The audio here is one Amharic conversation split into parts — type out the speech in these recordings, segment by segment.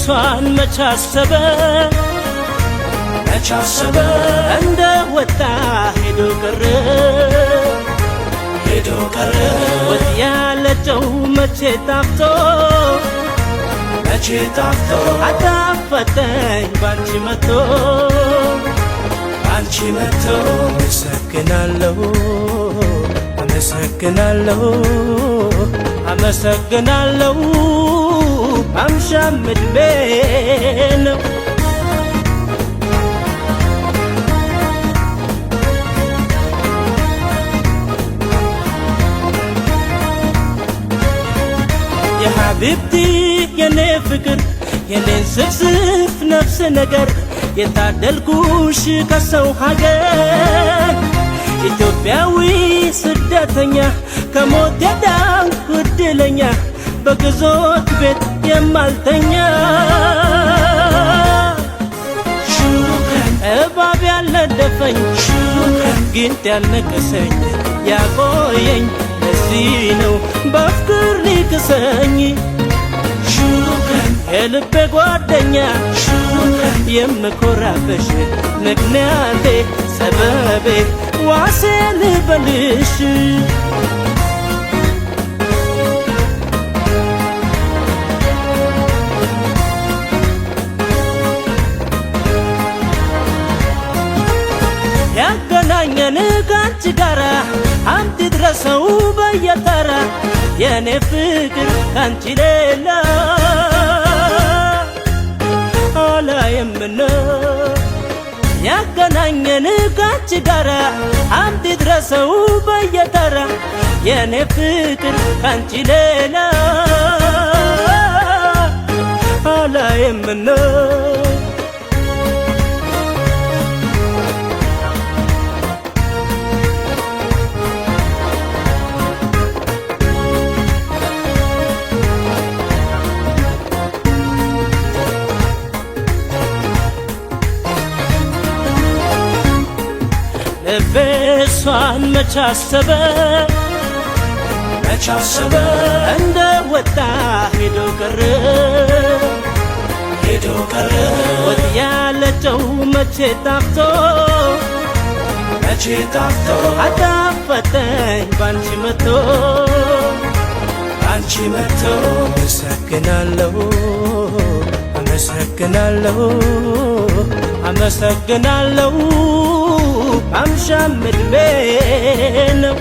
እሷን መቻሰበ እንደ ወጣ ሄዶ ቀረ ወጥ ያለጨው መቼ ጣፍቶ አጣፈጠኝ ባንቺ መቶ አመሰግናለሁ አምሻም ዕድሜ ነው የሐቢብቲ የኔ ፍቅር የኔን ስፍስፍ ነፍስ ነገር የታደልኩሽ ከሰው ሀገር ኢትዮጵያዊ ስደተኛ ከሞት የዳንኩ ዕድለኛ በግዞት ቤት የማልተኛ እባብ ያልነደፈኝ ጊንጥ ያልነከሰኝ ያቆየኝ ለዚህ ነው በፍቅር ሊክሰኝ የልቤ ጓደኛ የምኮራብሽ ምክንያቴ ሰበቤ ዋሴ ልበልሽ ያገናኘን ካንቺ ጋራ አንተ ድረሰው በየተራ የኔ ፍቅር ካንቺ ሌላ አላየምና ያገናኘን ካንቺ ጋራ አንተ ድረሰው በየተራ የኔ ፍቅር ካንቺ ሌላ አላየምና እሷን መቻሰበ እንደ ወጣ ሄዶ ቀረ ወጥ ያለጨው መቼ ጣፍቶ አጣፈጠኝ ባንቺ መቶ አመሰግናለሁ አምሻም ዕድሜ ነው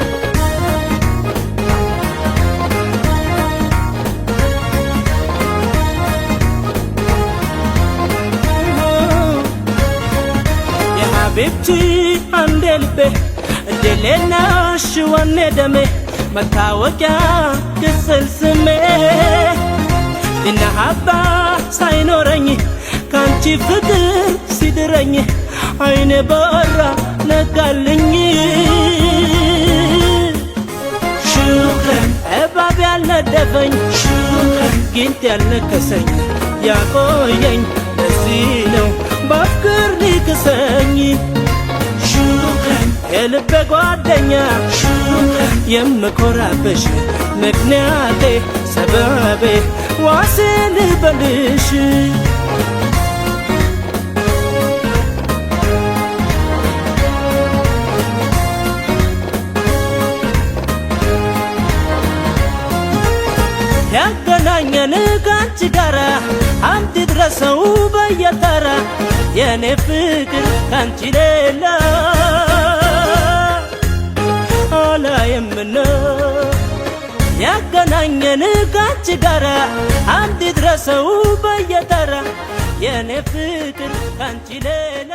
የሐቢብቲ አንዴ ልቤ እድሌናሽ ወኔ ደሜ መታወቂያ ቅጽል ስሜ ሊናሀባ ሳይኖረኝ ካንቺ ፍቅር ሲድረኝ አይኔ በራ ነጋልኝ እባብ ያልነደፈኝ ጊንጥ ያልነከሰኝ ያቆየኝ ለዚህ ነው በፍቅር ሊክሰኝ የልቤ ጓደኛ የምኮራብሽ ምክንያቴ ሰበቤ ዋሴ ልበልሽ ያገናኘን ካንቺ ጋራ አንተ ድረሰው በየተራ የኔ ፍቅር ካንቺ ሌላ አላየምና ያገናኘን ካንቺ ጋራ አንተ ድረሰው በየተራ የኔ ፍቅር ካንቺ ሌላ